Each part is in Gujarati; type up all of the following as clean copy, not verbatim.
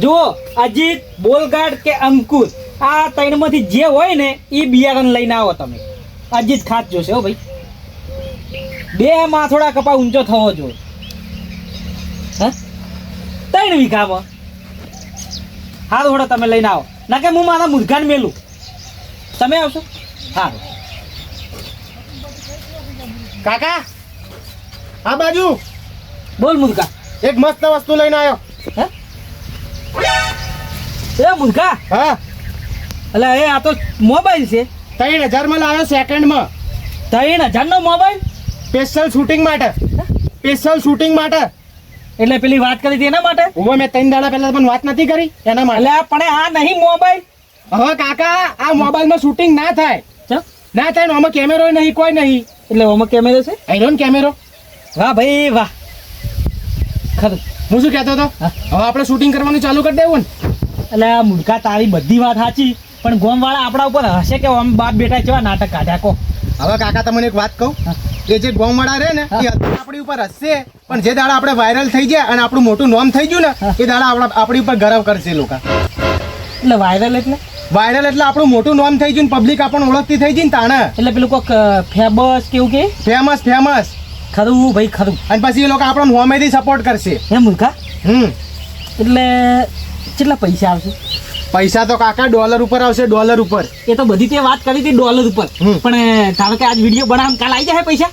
જુઓ અજીત, બોલગાડ કે અંકુર, આ ત્રણમાંથી જે હોય ને એ બિયારણ લઈને આવો તમે. અજીત ખાસ જોશે હો ભાઈ. 2 માથોડા કપા ઊંચો થવો જોઈએ. હા 3 વીઘામાં હારું હોડો તમે લઈને આવો. ના કે હું મારા મુર્ઘાને મેલું. તમે આવશો? હારું. કાકા આ બાજુ બોલ મુર્ઘા. એક મસ્ત વસ્તુ લઈને આવ્યો. હે એ મુર્ઘા, હા એટલે એ આ તો મોબાઈલ છે. 3000 માં લાવ્યો સેકન્ડમાં. 3000 નો મોબાઈલ? સ્પેશિયલ શૂટિંગ માટે. સ્પેશિયલ શૂટિંગ માટે. એટલે પેલી વાત કરી હતી એના માટે? ઓવે મેં 3 દાડા પહેલા પણ વાત નથી કરી એના માટે. એટલે પણ આ નહીં મોબાઈલ. હવે કાકા આ મોબાઈલમાં શૂટિંગ ના થાય. ચમ? ના થાય ને આમાં કેમેરો નહીં, કોઈ નહીં. એટલે આમાં કેમેરો છે? આયરોન કેમેરો. વાહ ભાઈ વાહ. ખરું. હું શું કહેતો હતો, હા. હવે આપણે શૂટિંગ કરવાનું ચાલુ કરી દેવું ને. એટલે આ મુર્ખા તારી બધી વાત સાચી, પણ ગોમવાળા આપણા ઉપર હશે કે આમ બાપ બેટા કેવા નાટક કાઢ્યા કો. હવે કાકા તમને એક વાત કહું, એ જે ગોમવાળા રહે ને એ અત્યારે આપણી ઉપર હસશે, પણ જે દાડા આપણે વાયરલ થઈ જાય અને આપણું મોટું નામ થઈ ગયું ને એ દાડા આપણી ઉપર ગરવ કરશે લોકો. એટલે વાયરલ એટલે વાયરલ એટલે આપણું મોટું નામ થઈ ગયું, પબ્લિક આપણને ઓળખતી થઈ ગઈ ને તાણે. એટલે પેલું કોક ફેબસ કેવું કે ફેમસ ફેમસ. ખરું ભાઈ ખરું. અને પછી એ લોકો આપણને હોમેથી સપોર્ટ કરશે. હે મુર્ખા? એટલે કેટલા પૈસા આવશે? પૈસા તો કાકા ડોલર ઉપર આવશે, ડોલર ઉપર. એ તો બધી તે વાત કરી હતી ડોલર ઉપર, પણ ધારો કે આજ વિડીયો બનાવ કાલ આવી જાય પૈસા?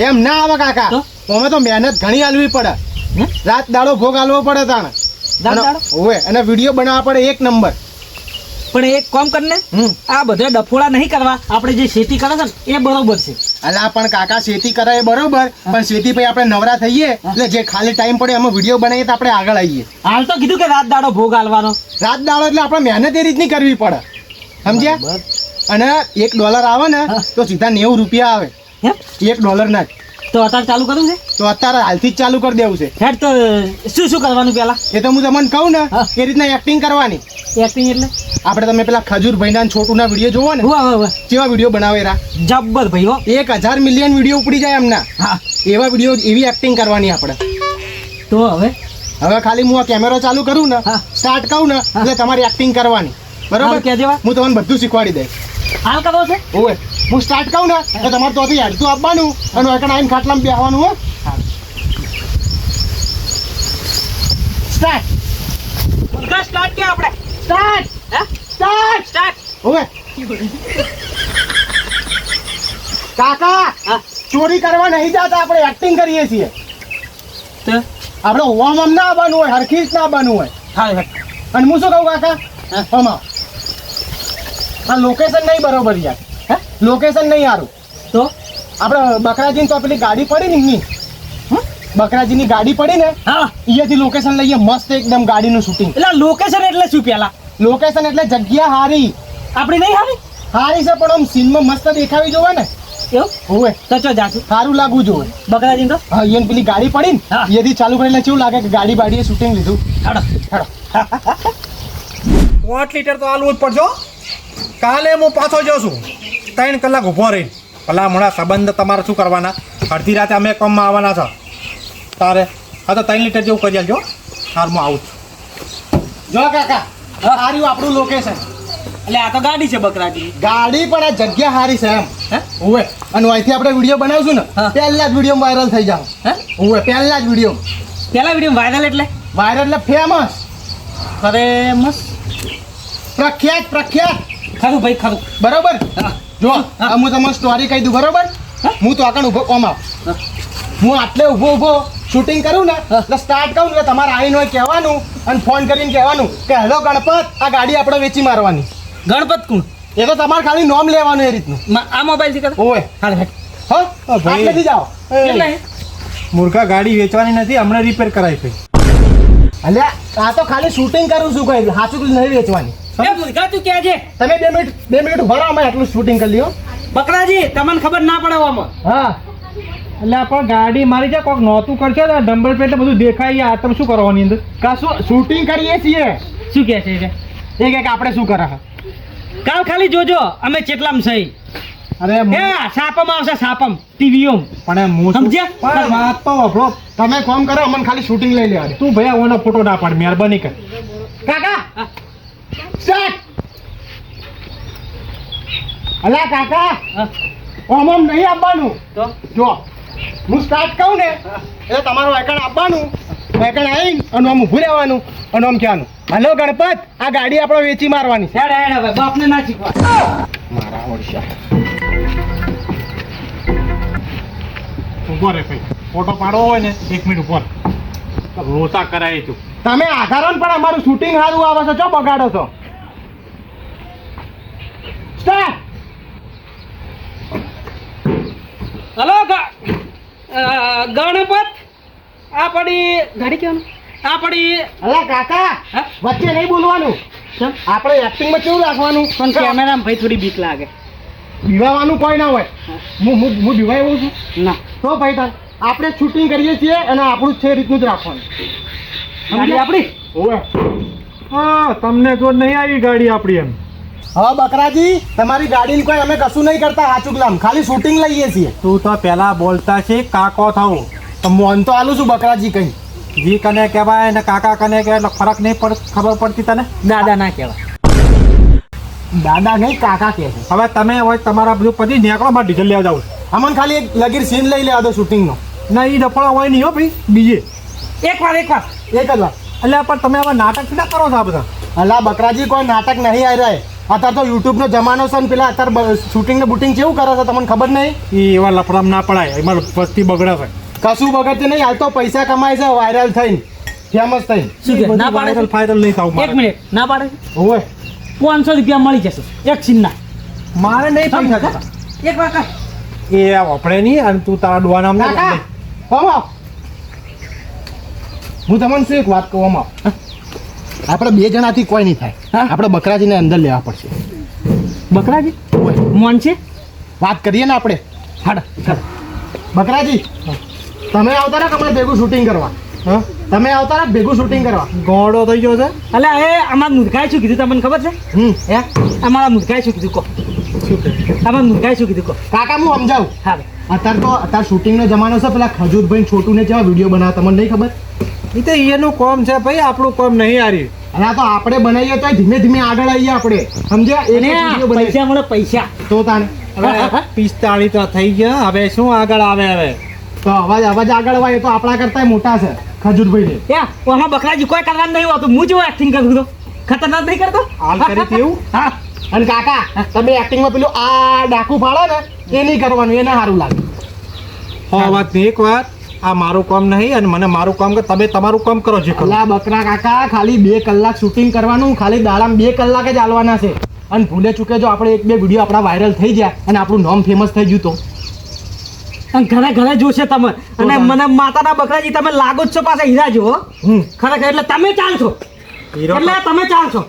એમ ના આવે કાકા, તો? અમે તો મહેનત ઘણી આલવી પડે. હે? રાત દાડો ભોગ આલવો પડે તાણે. રાત દાડો? ઓવે, અને વિડીયો બનાવવા પડે 1 નંબર. પણ એક કામ કરીને આ બધા ડફોડા નહીં કરવા, આપણે જે ખેતી કરે છે ને એ બરોબર છે. અલા પણ કાકા ખેતી કરે એ બરોબર, પણ ખેતી પછી આપણે નવરા થઈએ એટલે જે ખાલી ટાઈમ પડે એમાં વિડીયો બનાવીએ તો આપણે આગળ આવીએ. હાલ તો કીધું કે રાત દાડો ભોગ આલવાનો. રાત દાડો એટલે આપણે મહેનત એ રીતની કરવી પડે, સમજ્યા? બરાબર. અને $1 આવે ને તો સીધા 90 રૂપિયા આવે. હે? $1 ના જ. તો અત્યારે ચાલુ કરવું છે? તો અત્યારે હાલથી જ ચાલુ કરી દેવું છે. હેડ તો શું કરવાનું પેલા? એ તો હું તમને કહું ને એ રીતના એક્ટિંગ કરવાની. એક્ટિંગ એટલે આપણે તમે પેલા ખજૂરભાઈના છોટુના વિડીયો જોવો ને, કેવા વિડીયો બનાવેરા જબ્બર ભાઈ હો. 1000 મિલિયન વિડીયો ઉપડી જાય એમના. હા એવા વિડીયો, એવી એક્ટિંગ કરવાની આપણે. તો હવે ખાલી હું આ કેમેરો ચાલુ કરું ને, હા. સ્ટાર્ટ કહું ને એટલે તમારી એક્ટિંગ કરવાની. બરોબર? કે જેવા હું તમને બધું શીખવાડી દઈશ. હાલ કરો છે? ઓય હું સ્ટાર્ટ કહું ને એટલે તમારે તોથી હેડતું આપવાનું અને એકણ આવીને ખાટલામાં બેસવાનું. હો સ્ટાર્ટ. સ્ટાર્ટ કે આપણે સ્ટાર્ટ. હે સ્ટાર્ટ. સ્ટાર્ટ. ઓય કાકા હા ચોરી કરવા નહીં જતા, આપણે એક્ટિંગ કરીએ છીએ. તો આપણે હોમ આમ ના આવવાનું હોય, હરખી જ ના આવવાનું હોય. હાલ અને હું શું કહું કાકા, આમાં આ લોકેશન નહીં બરોબર યાર. હે લોકેશન નહીં સારું. તો આપણે બકરાજીની તો પેલી ગાડી પડી ને એમની, બકરાજીની ગાડી પડી ને હા અહીંયાથી લોકેશન લઈએ મસ્ત એકદમ ગાડીનું શૂટિંગ. એટલે લોકેશન એટલે શું પેલા? લોકેશન એટલે જગ્યા હારી. આપણી નહીં હારી? હારી છે પણ આમ સીનમાં મસ્ત દેખાવી જોવે ને. એવું હોવે તો ચો જાશું સારું લાગવું જોવે. બકરાજી તો હા અહીંયા પેલી ગાડી પડી ને હા. અહીંયાથી ચાલુ કરીને કેવું લાગે કે ગાડી બાડીએ શૂટિંગ લીધું. હાડો હેડો. 5 લીટર તો આલવું જ પડજો. કાલે હું પાછો જાઉં છું 3 કલાક ઊભો રહીને. ભલા મોડા સંબંધ તમારે શું કરવાના? અડધી રાતે અમે કામમાં આવવાના છો તારે. હા તો 3 લીટર જેવું કરી આલજો. હાર હું આવું છું. જો કાકા આ રહ્યું આપણું લોકેશન. એટલે આ તો ગાડી છે બકરાજી. ગાડી પણ આ જગ્યા હારી છે એમ. હે હોવે અને અહીંથી આપણે વિડીયો બનાવશું ને હા. પહેલા જ વિડીયો વાયરલ થઈ જાવ. હે હોવે પહેલા જ વિડીયો પેલા વિડીયો વાયરલ એટલે વાયરલ એટલે ફેમસ, ખરે મસ્ત પ્રખ્યાત પ્રખ્યાત. ખરું ભાઈ ખરું. બરોબર? હા. જો આ હું તમને સ્ટોરી કહી દઉં. બરોબર? હું તો આગળ ઊભો કોમ આવ. હું આટલે ઊભો શૂટિંગ કરું ને એટલે સ્ટાર્ટ કહું ને તમારે આવીને હોય કહેવાનું અને ફોન કરીને કહેવાનું કે હેલો ગણપત, આ ગાડી આપણે વેચી મારવાની. ગણપત કોણ? એ તો તમારે ખાલી નોમ લેવાનું એ રીતનું. આ મોબાઈલ થી કરે? ઓય હાલ હેડ. હા ભાઈ. આટલેથી જાઓ. એટલે મૂર્ખા ગાડી વેચવાની નથી, હમણાં રિપેર કરાવી છે. અલ્યા આ તો ખાલી શૂટિંગ કરું છું, કોઈ સાચું નહીં વેચવાની. એ મુર્ગા તું ક્યાં છે? તમે 2 મિનિટ ઉભા રહો, અમે આટલું શૂટિંગ કરી લ્યો. બકરાજી તમને ખબર ના પડે આમાં. હા એટલે પણ ગાડી મારી જાય કોક નહોતું કરશો ને ડમ્બર પેટ બધું દેખાય. આ તમે શું કરવાની અંદર? કશું શૂટિંગ કરીએ છીએ. શું કહે છે એ કે આપણે શું કરે? કાલ ખાલી જોજો અમે ચેટલામ સહી. અરે એ સાપમ આવશે સાપમ ટીવીઓ. પણ હું શું- સમજ્યા? પણ વાત તો વાપરો. તમે કોમ કરો, અમને ખાલી શૂટિંગ લઈ લેવાની. તું ભાઈ ઓનો ફોટો ના પાડ, મહેરબાની કર. કાકા સ્ટાર્ટ. અલા કાકા હા, ઓમ નહીં આપવાનું. તો જો હું સ્ટાર્ટ કહું ને એટલે તમારું વાયકણ આપવાનું, વાયકણ આવીને અને આમ ઊભું રહેવાનું અને આમ કહેવાનું હલો ગણપત, આ ગાડી આપણે વેચી મારવાની છે. હેડ હેડ હવે બાપને ના શીખવા. મારા ઓળશા ઉભો રે ભાઈ, ફોટો પાડવો હોય ને 1 મિનિટ ઉપર રોતા કરાય તું. તમે આધારો ને પણ અમારું શૂટિંગ સારું આવે છે, ચો બગાડો છો. સ્ટાર્ટ. હલો ગણપત, આ પડી ગાડી કેવાનું, આ પડી અલા કાકા હા? વચ્ચે નહીં બોલવાનું. ચમ? આપણે એક્ટિંગમાં કેવું રાખવાનું પણ કેમેરામાં ભાઈ થોડી બીક લાગે. બીવાવાનું કોઈ ના હોય. હું બીવાય એવું છું ના તો ભાઈ તાર આપણે શૂટિંગ કરીએ છીએ અને આપણું જ છે એ રીતનું જ રાખવાનું. ગાડી આપણી ઓવે. હા, તમને જો નહીં આવી ગાડી આપણી એમ. હવે બકરાજી તમારી ગાડીને કોઈ અમે કશું નહીં કરતા હાચું ગુલામ, ખાલી શૂટિંગ લઈએ છીએ. તું તો પેલા બોલતા છે કાકો થવું. તો મોન તો આલું છું બકરાજી કઈ. જી કને કહેવાય ને કાકા કને કહેવાય એટલે ફરક નહીં ખબર પડતી તને. દાદા ના કહેવાય. દાદા નહીં કાકા કહે છે. હવે તમે હોય તમારા બધું પછી નીકળો માં ડીઝલ લેવા જાવ. અમને ખાલી એક લગીર સીન લઈ લેવા દો શૂટિંગનો. ના એ ડફળા હોય નહીં હો ભાઈ બીજે. એક વાર એક જ વાર. એટલે પણ તમે હવે નાટક ના કરો છો આ બધા. અલા બકરાજી કોઈ નાટક નહીં આવી રહ્યા. અત્યારે તો યુટ્યુબનો જમાનો છે ને પેલા અત્યારે શૂટિંગ ને બુટિંગ કેવું કરે છે તમને ખબર નહીં. એ એવા લફડામાં ના પડાય, એમાં વસ્તી બગડે છે. કશું બગડતું નહીં, હાલ તો પૈસા કમાય છે વાયરલ થઈને, ફેમસ થઈને. શું કે ના પાડે છે? ફાયદલ નહીં થવું એક મારે. મિનિટ ના પાડે છે? ઓવે 500 રૂપિયા મળી જશે એક સીનના. મારે નહીં પૈસા જતા. એક વાર કર. એ વપડે નહીં અને તું તારા ડોવાના કાકા ઓમો હું તમને શું એક વાત કહું ઓમો, આપણે બે જણાથી કોઈ નહીં થાય. હા? આપણે બકરાજીને અંદર લેવા પડશે. બકરાજી મોન છે વાત કરીએ ને આપણે. હાડ બકરાજી તમે આવતા રહો તમારે ભેગું શૂટિંગ કરવા. હા? તમે આવતા રહો ભેગું શૂટિંગ કરવા. ગોળો થઈ ગયો છે. અલે એ અમારા મુરઘાએ શું કીધું તમને ખબર છે? હે અમારા મુરઘાએ શું કીધું કહો. શું કે અમારા મુરઘાએ શું કીધું કહો. કાકા હું સમજાવું. હા અત્યારે શૂટિંગનો જમાનો છે. પેલા ખજૂરભાઈ છોટુને જેવા વિડીયો બનાવે તમને નહીં ખબર. એ તો એનું કામ છે ભાઈ, આપણું કામ નહીં હારી. અને આ તો આપણે બનાવીએ તો ધીમે ધીમે આગળ આવીએ આપણે, સમજ્યા? અને એક આ વિડીયો બનાવીએ પૈસા મળે પૈસા. તો તાણે હવે 45 તો થઈ ગયા, હવે શું આગળ આવે હવે. તો અવાજ આગળ વાય તો આપણા કરતા મોટા છે ખજૂરભાઈ. યા આમાં બકરાજી કોઈ કરવાનું નહીં હોતું. હું જેવું એક્ટિંગ કરું તો ખતરનાક નહીં કરતો. હાલ કરી હતી એવું. હા અને કાકા તમે એક્ટિંગમાં પેલું આ ડાકુ ફાળો ને એ નહીં કરવાનું, એને સારું લાગે. વાત નહીં એક વાત, આ મારું કામ નહીં અને મને મારું કામ કે તમે તમારું કામ કરો જે કરો. અલા બકરા કાકા ખાલી 2 કલાક શૂટિંગ કરવાનું, ખાલી દાડામાં 2 કલાક જ હાલવાના છે. અને ભૂલે ચૂકે જો આપણે 1-2 વિડીયો આપણા વાયરલ થઈ જાય અને આપણું નામ ફેમસ થઈ ગયું તો અને ઘરે ઘરે જોશે તમે. અને મને માતાના બકરાજી તમે લાગો જ છો પાછા હીરા જો. ખરેખર એટલે તમે ચાલશો. હીરો એટલે તમે ચાલશો.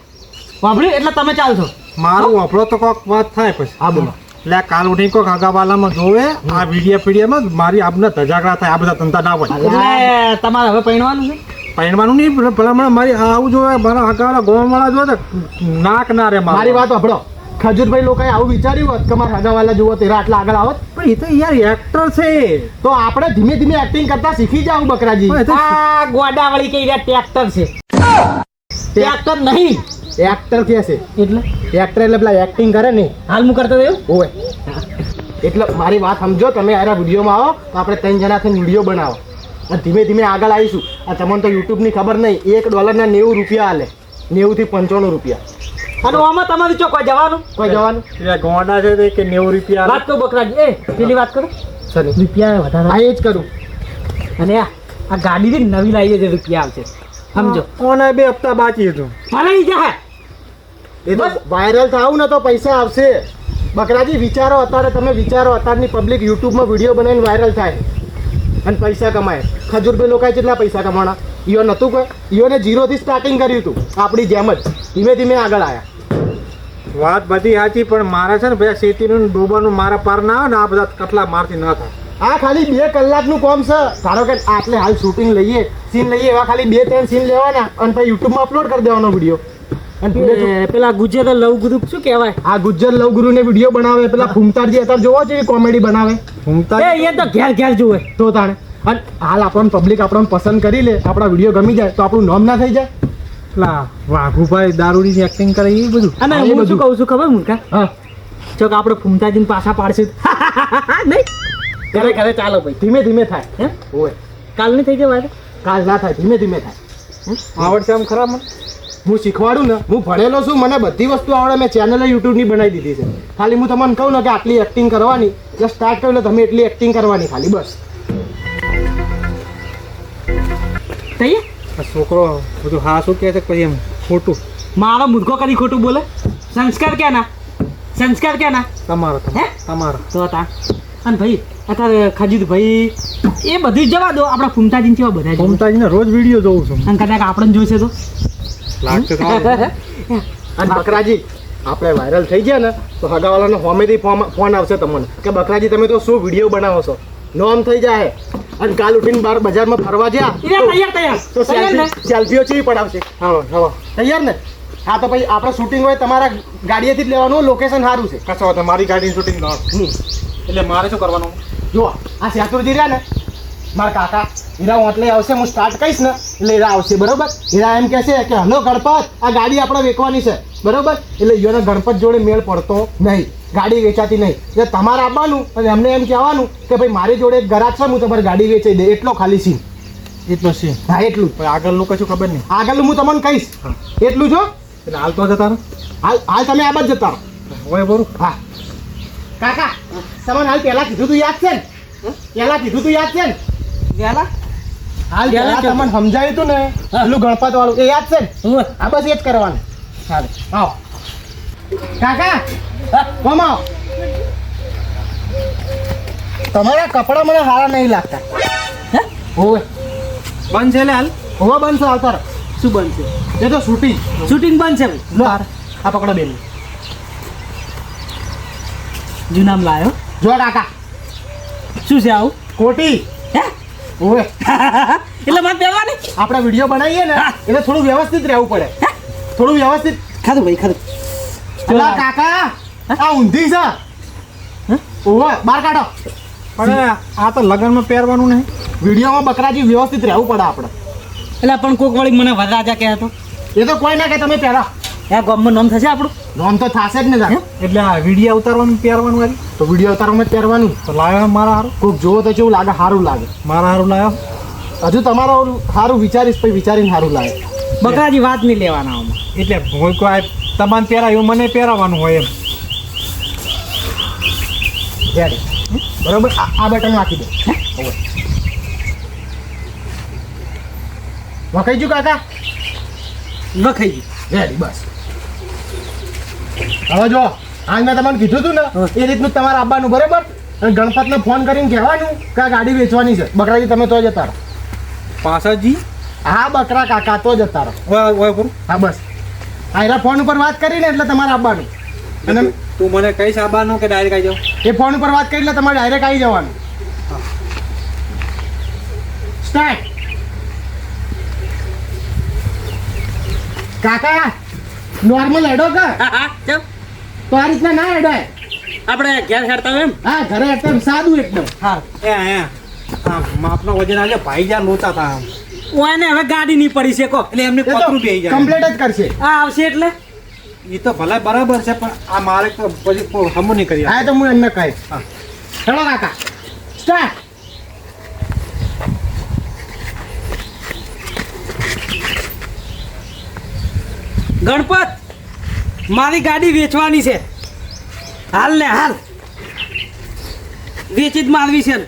વાપર્યું એટલે તમે ચાલશો. મારું વાપરો તો કોક વાત થાય પછી. હા બોલો. એટલે કાલ ઉઠી કોક આગાવાલામાં જોવે આ વિડીયામાં મારી આપને ધજાગરા થાય, આ બધા ધંધા ના હોય. એટલે તમારે હવે પૈણવાનું છે. પૈણવાનું નહીં, ભલામણ મારી આવું જોવે, મારા આગાવાળા ગોવાવાળા જોવે તો નાક ના રે મારી વાત સાંભળો. ખજૂરભાઈ લોકોએ આવું વિચાર્યું હોત કે મારા હગાવાલા જુઓ તેરા આટલા આગળ આવત. પણ એ તો યાર એક્ટર છે. તો આપણે ધીમે ધીમે એક્ટિંગ કરતા શીખી જાવ બકરાજી. પણ એ તો આ ગોડાવાળી કઈ ટ્રેક્ટર છે. ટ્રેક્ટર નહીં એક્ટર કે છે એટલે એક્ટર એટલે પેલા એક્ટિંગ કરે ને. હાલ હું કરતો રહ્યો. ઓય એટલે મારી વાત સમજો. તમે આ વિડીયોમાં આવો તો આપણે 3 જણા થઈને વિડીયો બનાવો અને ધીમે ધીમે આગળ આવીશું. આ તમને તો યુટ્યુબની ખબર નહીં, $1 ના 90 રૂપિયા હાલે, 90 થી 95 રૂપિયા. અને આમાં તમારું ચો કોઈ જવાનું કોઈ જવાનું પેલા ગોંડા છે તે કે 90 રૂપિયા. વાત કરો બકરાજી. એ પેલી વાત કરો. સર રૂપિયા વધારે. હા એ જ કરું. અને આ ગાડી થી નવી લાવીએ છે રૂપિયા આવશે સમજો. ઓને 2 હપ્તા બાકી હતું. ભલે ઈ જાય. એ તો વાયરલ થાવું ને તો પૈસા આવશે. બકરાજી વિચારો, અત્યારે તમે વિચારો, અત્યારની પબ્લિક યુટ્યુબમાં વિડીયો બનાવીને વાયરલ થાય અને પૈસા કમાય. ખજૂરભાઈ લોકોએ કેટલા પૈસા કમાણા? ઈઓ નહોતું કોઈ, ઈઓને 0 થી સ્ટાર્ટિંગ કર્યું હતું આપણી જેમ જ, ધીમે ધીમે આગળ આવ્યા. વાત બધી સાચી, પણ મારે છે ને ભાઈ શેતીનું ને ડોબાનું મારા પાર ના આવે ને આ બધા કટલા મારથી ના થાય. આ ખાલી 2 કલાકનું કામ છે. ધારો કે આટલે હાલ શૂટિંગ લઈએ, સીન લઈએ, એવા ખાલી 2-3 સીન લેવાના અને પછી યુટ્યુબમાં અપલોડ કરી દેવાનો વિડીયો. અને પેલા ગુજરાત લવ ગ્રુપ શું કહેવાય? આ ગુજ્જર લવગુરુને વિડીયો બનાવે, પેલા ફૂમતારજી અત્યારે જોવો છો એ કોમેડી બનાવે. એ તો ઘેર ઘેર જોવે. તો તાણે અને હાલ આપણને પબ્લિક આપણને પસંદ કરી લે, આપણા વિડીયો ગમી જાય તો આપણું નામ ના થઈ જાય. પેલા વાઘુભાઈ દારૂની એક્ટિંગ કરે એ બધું અને હા, એ હું શું બધું. કહું છું ખબર મુરકા હા ચોક આપણે ફૂમતાજીને પાછા પાડશું નહીં ઘરે ઘરે ચાલો ભાઈ ધીમે ધીમે થાય હે ઓય કાલ નહીં થઈ જવાય કાલ ના થાય ધીમે ધીમે થાય આવડશે આમ ખરા મને હું શીખવાડું ને હું ભણેલો છું મને બધી વસ્તુ આવડે મેં ચેનલ યુટ્યુબની બનાવી દીધી છે ખાલી હું તમને કહું ને કે આટલી એક્ટિંગ કરવાની એટલે સ્ટાર્ટ કર્યું એટલે તમે એટલી એક્ટિંગ કરવાની ખાલી બસ થઈ આ છોકરો બધું હા શું કહે છે પછી એમ ખોટું મારો મુર્ખો કરી ખોટું બોલે સંસ્કાર ક્યાં ના સંસ્કાર ક્યાં ના તમારો હે? તમારો તો તા અને ભાઈ અત્યારે ખજીત ભાઈ એ બધું જ જવા દો આપણા ફૂમતાજીને કેવા બધા જ મમતાજીને રોજ વિડીયો જોઉં છું અને કદાચ આપણને જોઈશે તો લાગશે તો આવે. અને બકરાજી આપણે વાયરલ થઈ ગયા ને તો હગાવાલાનો હોમેથી ફોન આવશે તમને કે બકરાજી તમે તો શું વિડીયો બનાવો છો નોમ થઈ જાય અને કાલ ઉઠીને બહાર બજારમાં ફરવા ગયા તૈયાર તૈયાર તો તૈયાર ને સેલ્ફીઓ ચીવી પડાવશે હા હા તૈયાર ને હા તો પછી આપણે શૂટિંગ હોય તમારા ગાડીએથી જ લેવાનું લોકેશન સારું છે કશો વાંધો નહીં. મારી ગાડીની શૂટિંગ કરો એટલે મારે શું કરવાનું જુઓ આ શેતુરજી રહ્યા ને મારા કાકા હીરા ઓટલે આવશે હું સ્ટાર્ટ કહીશ ને એટલે હીરા આવશે બરોબર હીરા એમ કહેશે કે હલો ગણપત આ ગાડી આપણે વેચવાની છે બરોબર એટલે હીરાને ગણપત જોડે મેળ પડતો નહીં ગાડી વેચાતી નહીં એટલે તમારે આવવાનું અને એમને એમ કહેવાનું કે ભાઈ મારી જોડે એક ગ્રાહક છે હું તમારી ગાડી વેચી દે એટલો ખાલી સીન એટલો છે હા એટલું પણ આગળનું કશું ખબર નહીં આગળનું હું તમને કહીશ એટલું જો એટલે હાલ તો જતા રહો. હાલ હાલ તમે આ બાજ જતા રહો હોય બરું હા કાકા તમને હાલ પહેલા કીધું તું યાદ છે ને પહેલા કીધું તું યાદ છે ને વેલા હાલ પહેલા પહેલા તમને સમજાયું તું ને પેલું ગણપત વાળું એ યાદ છે ને હું આ બસ એ જ કરવાનું ચાલે આવો કાકા કોમ આવો તમારા કપડાં મને સારા નહીં લાગતા હે હોવે બંધ છે લે હાલ હોવા બનશે આવતા રહો. શું બનશે એ તો શૂટિંગ શૂટિંગ બનશે ભાઈ લો આ પકડો બેન જૂનામ લાયો જો કાકા શું છે આવું કોટી હે હોવે એટલે મારે પહેરવાની આપણે વિડીયો બનાવીએ ને એટલે થોડું વ્યવસ્થિત રહેવું પડે થોડું વ્યવસ્થિત ખાધું ભાઈ ખાધું અલા કાકા આ ઊંધી છે ઓવે બહાર કાઢો પણ આ તો લગ્નમાં પહેરવાનું નહીં વિડીયોમાં બકરાજી વ્યવસ્થિત રહેવું પડે આપણે એટલે પણ કોક વળી મને વરરાજા કહે હતો એ તો કોઈ ના કે તમે પહેરા આ ગામમાં નામ થશે આપણું નોમ તો થશે જ ને જા એટલે આ વિડીયો ઉતારવાનું પહેરવાનું વાળી તો વિડીયો ઉતારવામાં જ પહેરવાનું તો લાવ્યો મારા હારું કોઈક જોવો તો કેવું લાગે સારું લાગે મારા હારું લાવ્યો હજુ તમારો સારું વિચારીશ પછી વિચારીને સારું લાગે બકરાજી વાત નહીં લેવાના આમાં એટલે હોય કોઈ તમારે પહેરાયું મને પહેરાવાનું હોય એમ રેડી બરોબર આ બટન નાખી દો વખાઈ ગયું કાકા વખાઈ ગયું રેડી બસ હવે જો આજ મેં તમને કીધું હતું ને એ રીતનું તમારે આવવાનું બરોબર અને ગણપતને ફોન કરીને કહેવાનું કે આ ગાડી વેચવાની છે બકરાજી તમે તો જતા રહો પાસાજી હા બકરા કાકા તો જતા રહો હોય પૂરું હા બસ આયરા ફોન ઉપર વાત કરીને એટલે તમારે આવવાનું અને તું મને કહીશ આબાનું કે ડાયરેક્ટ આવી જાવ એ ફોન ઉપર વાત કરી એટલે તમારે ડાયરેક્ટ આવી જવાનું સ્ટાર્ટ કાકા નોર્મલ હેડો કા હા હા ચાલ તો આ રીતના ના હેડાય આપણે ઘેર હેરતા હોય એમ હા ઘરે એકદમ સાદું એકદમ હા આ માપનો વજન આજે ભાઈ જ્યાં લોચા હતા આમ ઓને હવે ગાડી નહીં પડી છે કો એટલે એમને એ તો પતરું બેહી જાય કમ્પ્લીટ જ કરશે આ આવશે એટલે એ તો ભલે બરાબર છે પણ આ મારે તો પછી હમું નહીં કરી હા તો હું એમને કહીશ હા. હેડો કાકા સ્ટાર્ટ ગણપત મારી ગાડી વેચવાની છે હાલ ને હાલ વેચી જ મારવી છે ને.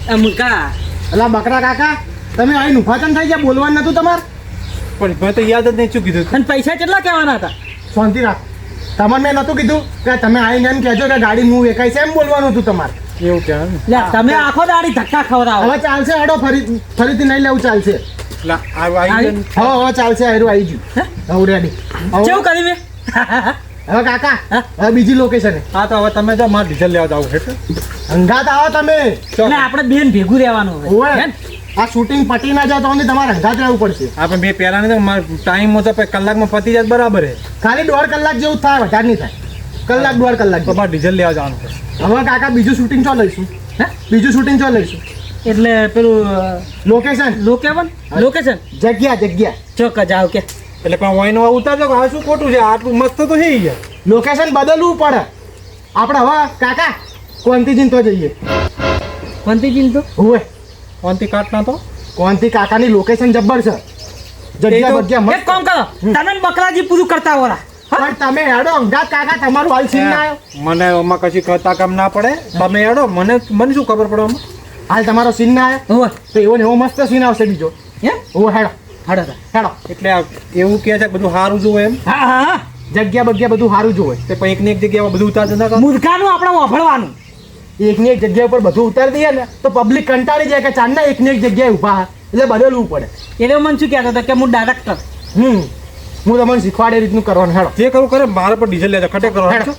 આ મુકા અલા બકરા કાકા તમે અહીં નુફાચન થઈ ગયા બોલવાનું નતું તમારે પણ મેં તો યાદ જ નહીં શું કીધું અને પૈસા કેટલા કહેવાના હતા શાંતિ રાખ તમને મેં નતું કીધું કે તમે આવીને એમ કહેજો કે ગાડી હું વેચાય છે એમ બોલવાનું હતું તમારે એવું કહેવાય ને લે તમે આખો દાડી ધક્કા ખવડાવો હવે ચાલશે હેડો ફરીથી નહીં લેવું ચાલશે એટલે આ આવી જાય ને. હવે ચાલશે હેરું આવી ગયું હવે રેડી કેવું કરી મેં હવે કાકા હવે બીજી લોકેશન હા તો હવે તમે જો મારે ડીઝલ લેવા જાવ એટલે હંગાત આવો તમે એટલે આપણે બેન ભેગું રહેવાનું ઓવે. હોય હે ને? આ શૂટિંગ પટી ના જાય તો અમને તમારે હંગાત રહેવું પડશે આપણે બે પહેલા ને મારે ટાઈમ તો પછી કલાકમાં પતી જાય તો બરાબર છે ખાલી 1.5 કલાક જેવું થાય વધારે નહીં થાય કલાક 1.5 કલાક તો મારે ડીઝલ લેવા જવાનું છે હવે કાકા બીજું શૂટિંગ ચો લઈશું હે? બીજું શૂટિંગ ચો લઈશું એટલે પેલું લોકેશન લોકેશન જગ્યા ચોક્કસ જાવ કે એટલે પણ વાઈનો ઉતારજો કે આ શું ખોટું છે આટલું મસ્ત તો છે યાર લોકેશન બદલવું પડે આપણે હવે કાકા કોંતીજીને તો જઈએ કોનથી ચિંતો હોવે કોનથી કાટના તો કોંતી કાકાની લોકેશન જબ્બર છે જગ્યા બગ્યા એક કામ કરો તમે ને બકરાજી પૂરું કરતા હોરા પણ તમે હેડો અંગાત કાકા તમારું હાલ સીન ના આવ્યો મને એમાં કશી કરતા કામ ના પડે તમે હેડો મને શું ખબર પડે આમાં? હાલ તમારો સીન ના આવ્યો હોવે તો એવો ને એવો મસ્ત સીન આવશે બીજો હે હોવે હેડો હાડો હેડો એટલે એવું કહે છે કે બધું સારું જોવે એમ હા હા હા જગ્યા બગ્યા બધું સારું જોવે તે પણ એકની એક જગ્યામાં બધું ઉતાર જતા કરો મૂર્ખાનું આપણે વાપરવાનું એકની એક જગ્યા ઉપર બધું ઉતારી દઈએ ને તો પબ્લિક કંટાળી જાય કે ચાંદના એકની એક જગ્યાએ ઊભા એટલે બદલવું પડે એટલે મને શું કહેતો હતો કે હું ડાયરેક્ટર હું તમને શીખવાડે રીતનું કરવાનું હેડો જે કરું કરે મારે પણ ડીઝલ લેજો ખટે કરો હેડો